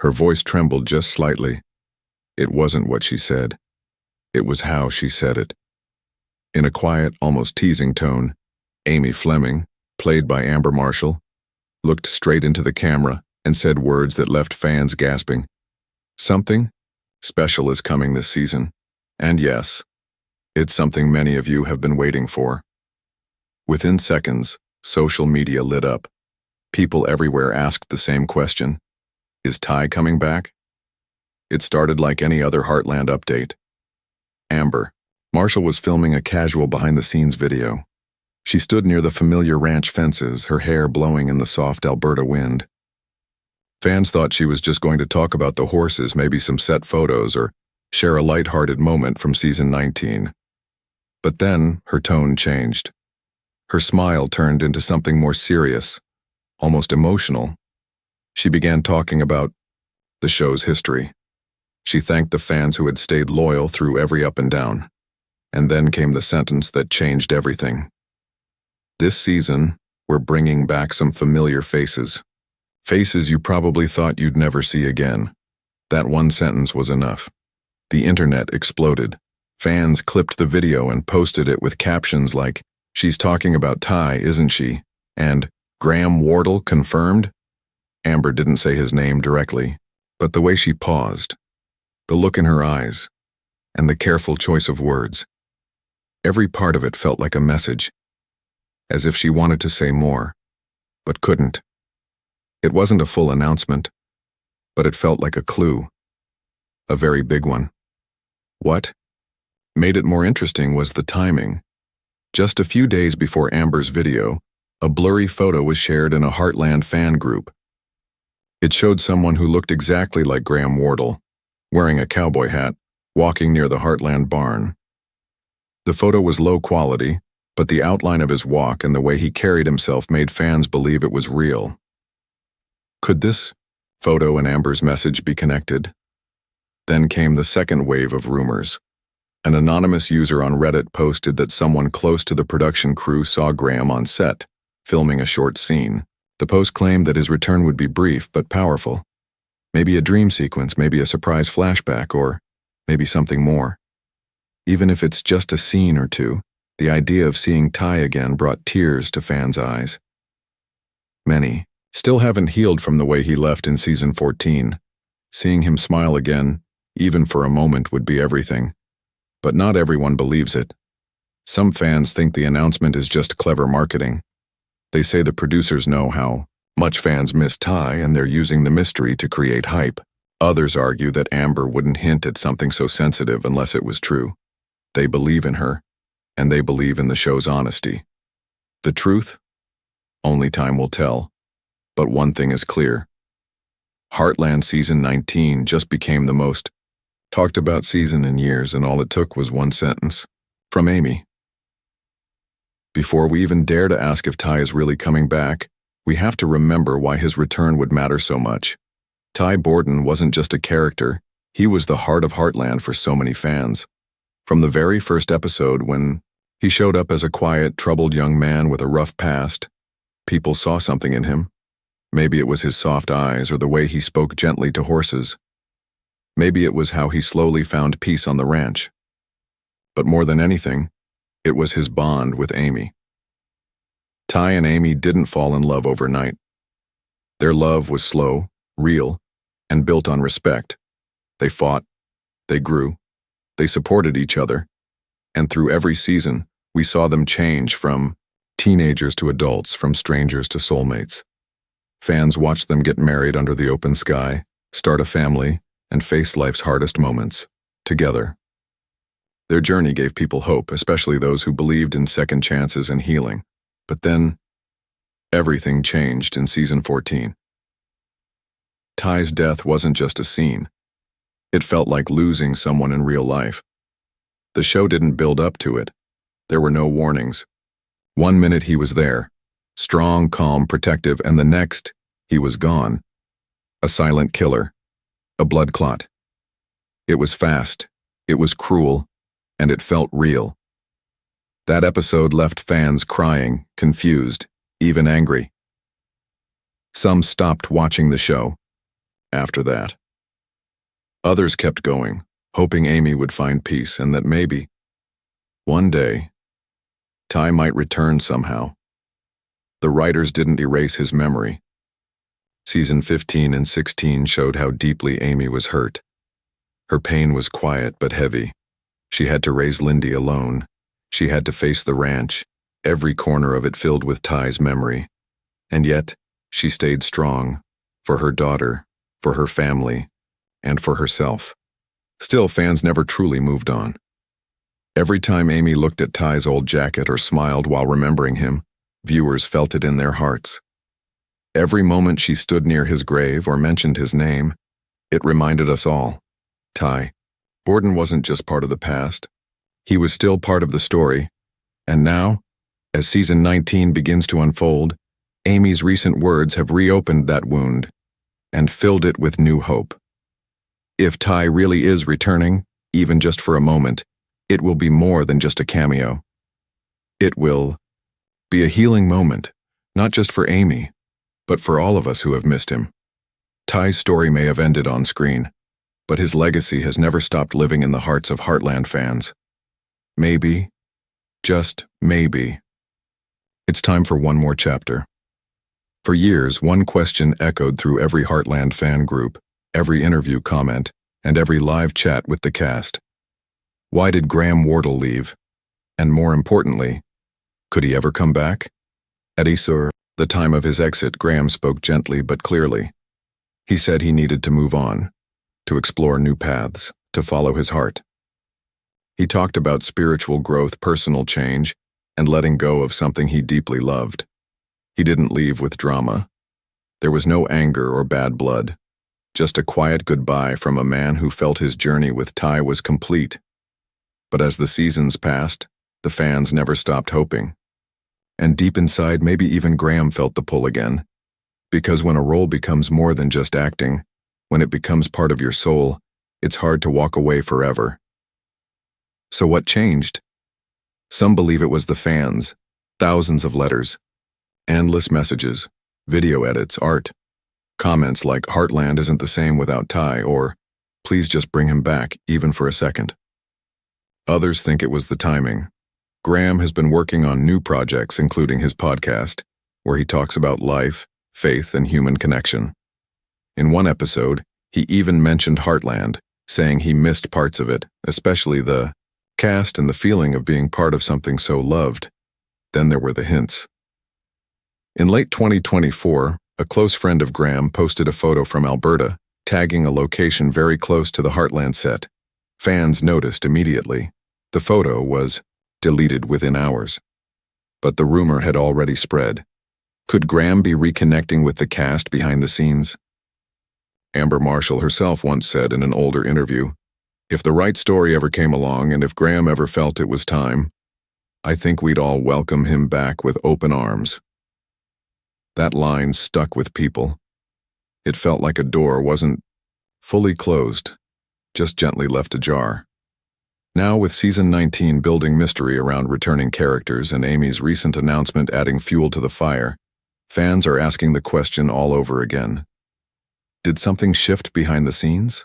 Her voice trembled just slightly. It wasn't what she said. It was how she said it. In a quiet, almost teasing tone, Amy Fleming, played by Amber Marshall, looked straight into the camera and said words that left fans gasping. Something special is coming this season. And yes, it's something many of you have been waiting for. Within seconds, social media lit up. People everywhere asked the same question. Is Ty coming back? It started like any other Heartland update. Amber Marshall was filming a casual behind-the-scenes video. She stood near the familiar ranch fences, her hair blowing in the soft Alberta wind. Fans thought she was just going to talk about the horses, maybe some set photos, or share a light-hearted moment from season 19. But then her tone changed. Her smile turned into something more serious, almost emotional. She began talking about the show's history. She thanked the fans who had stayed loyal through every up and down. And then came the sentence that changed everything. This season, we're bringing back some familiar faces. Faces you probably thought you'd never see again. That one sentence was enough. The internet exploded. Fans clipped the video and posted it with captions like, "She's talking about Ty, isn't she?" and "Graham Wardle confirmed?" Amber didn't say his name directly, but the way she paused, the look in her eyes, and the careful choice of words, every part of it felt like a message, as if she wanted to say more, but couldn't. It wasn't a full announcement, but it felt like a clue, a very big one. What made it more interesting was the timing. Just a few days before Amber's video, a blurry photo was shared in a Heartland fan group. It showed someone who looked exactly like Graham Wardle, wearing a cowboy hat, walking near the Heartland barn. The photo was low quality, but the outline of his walk and the way he carried himself made fans believe it was real. Could this photo and Amber's message be connected? Then came the second wave of rumors. An anonymous user on Reddit posted that someone close to the production crew saw Graham on set, filming a short scene. The post claimed that his return would be brief but powerful. Maybe a dream sequence, maybe a surprise flashback, or maybe something more. Even if it's just a scene or two, the idea of seeing Ty again brought tears to fans' eyes. Many still haven't healed from the way he left in season 14. Seeing him smile again, even for a moment, would be everything. But not everyone believes it. Some fans think the announcement is just clever marketing. They say the producers know how much fans miss Ty and they're using the mystery to create hype. Others argue that Amber wouldn't hint at something so sensitive unless it was true. They believe in her, and they believe in the show's honesty. The truth? Only time will tell. But one thing is clear. Heartland Season 19 just became the most talked about season in years, and all it took was one sentence. From Amy. Before we even dare to ask if Ty is really coming back, we have to remember why his return would matter so much. Ty Borden wasn't just a character, he was the heart of Heartland for so many fans. From the very first episode, when he showed up as a quiet, troubled young man with a rough past, people saw something in him. Maybe it was his soft eyes or the way he spoke gently to horses. Maybe it was how he slowly found peace on the ranch. But more than anything, it was his bond with Amy. Ty and Amy didn't fall in love overnight. Their love was slow, real, and built on respect. They fought, they grew, they supported each other, and through every season, we saw them change from teenagers to adults, from strangers to soulmates. Fans watched them get married under the open sky, start a family, and face life's hardest moments, together. Their journey gave people hope, especially those who believed in second chances and healing. But then, everything changed in season 14. Ty's death wasn't just a scene. It felt like losing someone in real life. The show didn't build up to it. There were no warnings. One minute he was there, strong, calm, protective, and the next, he was gone. A silent killer. A blood clot. It was fast, it was cruel, and it felt real. That episode left fans crying, confused, even angry. Some stopped watching the show. after that. Others kept going, hoping Amy would find peace and that maybe, one day, Ty might return somehow. The writers didn't erase his memory. Season 15 and 16 showed how deeply Amy was hurt. Her pain was quiet but heavy. She had to raise Lindy alone. She had to face the ranch, every corner of it filled with Ty's memory. And yet, she stayed strong, for her daughter, for her family, and for herself. Still, fans never truly moved on. Every time Amy looked at Ty's old jacket or smiled while remembering him, viewers felt it in their hearts. Every moment she stood near his grave or mentioned his name, it reminded us all. Ty Borden wasn't just part of the past. He was still part of the story. And now, as season 19 begins to unfold, Amy's recent words have reopened that wound and filled it with new hope. If Ty really is returning, even just for a moment, it will be more than just a cameo. It will be a healing moment, not just for Amy, but for all of us who have missed him. Ty's story may have ended on screen, but his legacy has never stopped living in the hearts of Heartland fans. Maybe, just maybe, it's time for one more chapter. For years, one question echoed through every Heartland fan group, every interview comment, and every live chat with the cast. Why did Graham Wardle leave? And more importantly, could he ever come back? At the time of his exit, Graham spoke gently but clearly. He said he needed to move on, to explore new paths, to follow his heart. He talked about spiritual growth, personal change, and letting go of something he deeply loved. He didn't leave with drama. There was no anger or bad blood, just a quiet goodbye from a man who felt his journey with Ty was complete. But as the seasons passed, the fans never stopped hoping. And deep inside, maybe even Graham felt the pull again. Because when a role becomes more than just acting, when it becomes part of your soul, it's hard to walk away forever. So what changed? Some believe it was the fans, thousands of letters, endless messages, video edits, art, comments like Heartland isn't the same without Ty, or please just bring him back, even for a second. Others think it was the timing. Graham has been working on new projects, including his podcast, where he talks about life, faith, and human connection. In one episode, he even mentioned Heartland, saying he missed parts of it, especially the cast and the feeling of being part of something so loved. Then there were the hints. In late 2024, a close friend of Graham posted a photo from Alberta, tagging a location very close to the Heartland set. Fans noticed immediately. The photo was deleted within hours. But the rumor had already spread. Could Graham be reconnecting with the cast behind the scenes? Amber Marshall herself once said in an older interview, "If the right story ever came along and if Graham ever felt it was time, I think we'd all welcome him back with open arms." That line stuck with people. It felt like a door wasn't fully closed, just gently left ajar. Now, with season 19 building mystery around returning characters and Amy's recent announcement adding fuel to the fire, fans are asking the question all over again. Did something shift behind the scenes?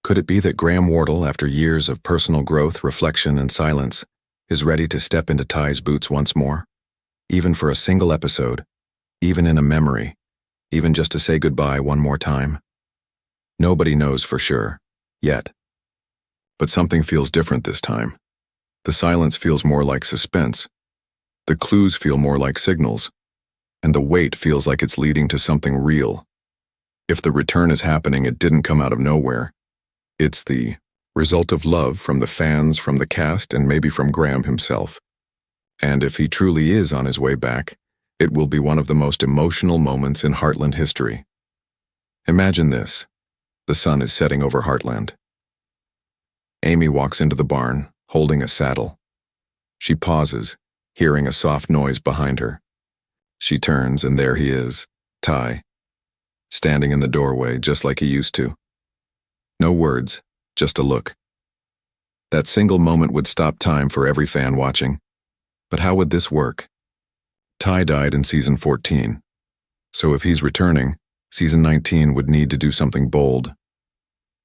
Could it be that Graham Wardle, after years of personal growth, reflection, and silence, is ready to step into Ty's boots once more? Even for a single episode, even in a memory, even just to say goodbye one more time? Nobody knows for sure, yet. But something feels different this time. The silence feels more like suspense. The clues feel more like signals. And the wait feels like it's leading to something real. If the return is happening, it didn't come out of nowhere. It's the result of love from the fans, from the cast, and maybe from Graham himself. And if he truly is on his way back, it will be one of the most emotional moments in Heartland history. Imagine this. The sun is setting over Heartland. Amy walks into the barn, holding a saddle. She pauses, hearing a soft noise behind her. She turns, and there he is, Ty, standing in the doorway just like he used to. No words, just a look. That single moment would stop time for every fan watching. But how would this work? Ty died in season 14. So if he's returning, Season 19 would need to do something bold.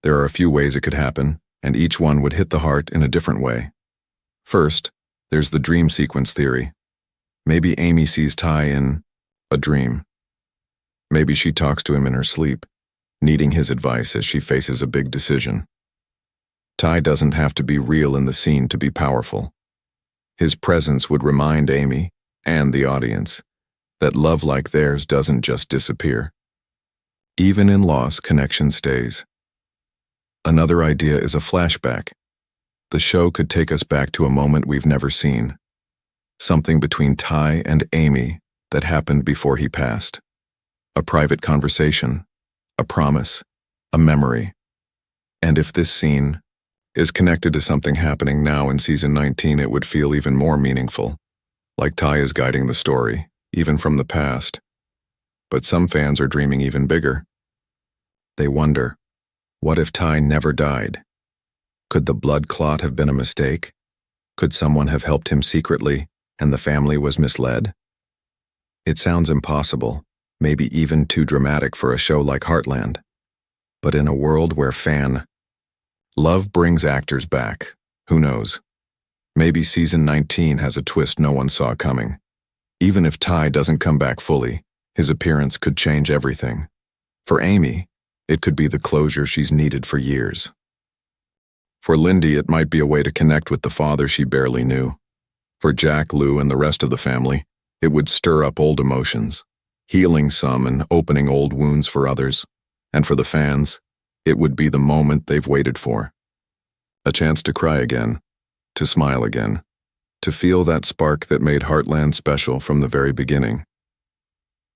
There are a few ways it could happen, and each one would hit the heart in a different way. First, there's the dream sequence theory. Maybe Amy sees Ty in a dream. Maybe she talks to him in her sleep, needing his advice as she faces a big decision. Ty doesn't have to be real in the scene to be powerful. His presence would remind Amy, and the audience, that love like theirs doesn't just disappear. Even in loss, connection stays. Another idea is a flashback. The show could take us back to a moment we've never seen. Something between Ty and Amy that happened before he passed. A private conversation, a promise, a memory. And if this scene is connected to something happening now in season 19, it would feel even more meaningful, like Ty is guiding the story, even from the past. But some fans are dreaming even bigger. They wonder, what if Ty never died? Could the blood clot have been a mistake? Could someone have helped him secretly, and the family was misled? It sounds impossible, maybe even too dramatic for a show like Heartland. But in a world where love brings actors back, who knows? Maybe season 19 has a twist no one saw coming. Even if Ty doesn't come back fully, his appearance could change everything. For Amy, it could be the closure she's needed for years. For Lindy, it might be a way to connect with the father she barely knew. For Jack, Lou, and the rest of the family, it would stir up old emotions, healing some and opening old wounds for others. And for the fans, it would be the moment they've waited for. A chance to cry again, to smile again, to feel that spark that made Heartland special from the very beginning.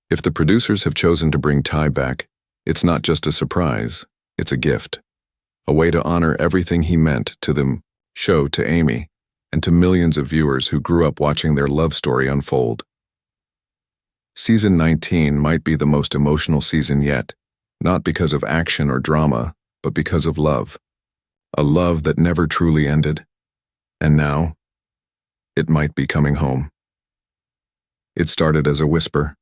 If the producers have chosen to bring Ty back, it's not just a surprise, it's a gift. A way to honor everything he meant to the show, to Amy, and to millions of viewers who grew up watching their love story unfold. Season 19 might be the most emotional season yet, not because of action or drama, but because of love. A love that never truly ended. And now, it might be coming home. It started as a whisper,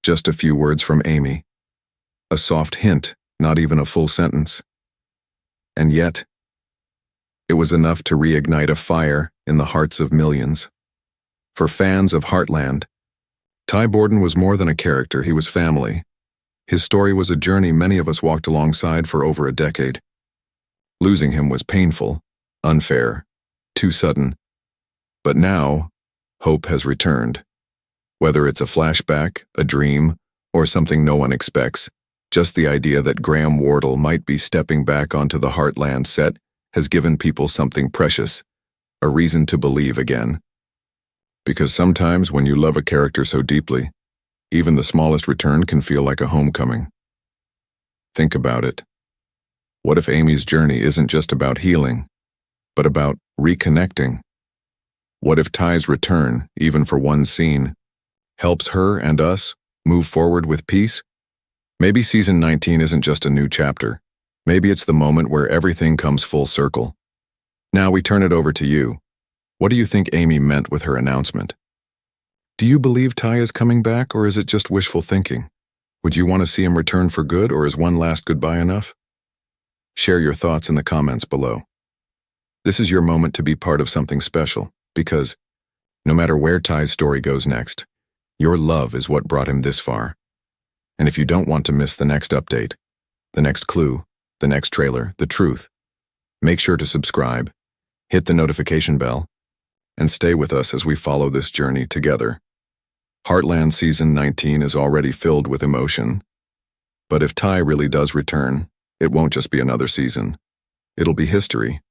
just a few words from Amy. A soft hint, not even a full sentence. And yet, it was enough to reignite a fire in the hearts of millions. For fans of Heartland, Ty Borden was more than a character, he was family. His story was a journey many of us walked alongside for over a decade. Losing him was painful, unfair, too sudden. But now, hope has returned. Whether it's a flashback, a dream, or something no one expects, just the idea that Graham Wardle might be stepping back onto the Heartland set has given people something precious, a reason to believe again. Because sometimes when you love a character so deeply, even the smallest return can feel like a homecoming. Think about it. What if Amy's journey isn't just about healing, but about reconnecting? What if Ty's return, even for one scene, helps her and us move forward with peace? Maybe season 19 isn't just a new chapter. Maybe it's the moment where everything comes full circle. Now we turn it over to you. What do you think Amy meant with her announcement? Do you believe Ty is coming back, or is it just wishful thinking? Would you want to see him return for good, or is one last goodbye enough? Share your thoughts in the comments below. This is your moment to be part of something special, because no matter where Ty's story goes next, your love is what brought him this far. And if you don't want to miss the next update, the next clue, the next trailer, the truth, make sure to subscribe, hit the notification bell, and stay with us as we follow this journey together. Heartland Season 19 is already filled with emotion. But if Ty really does return, it won't just be another season. It'll be history.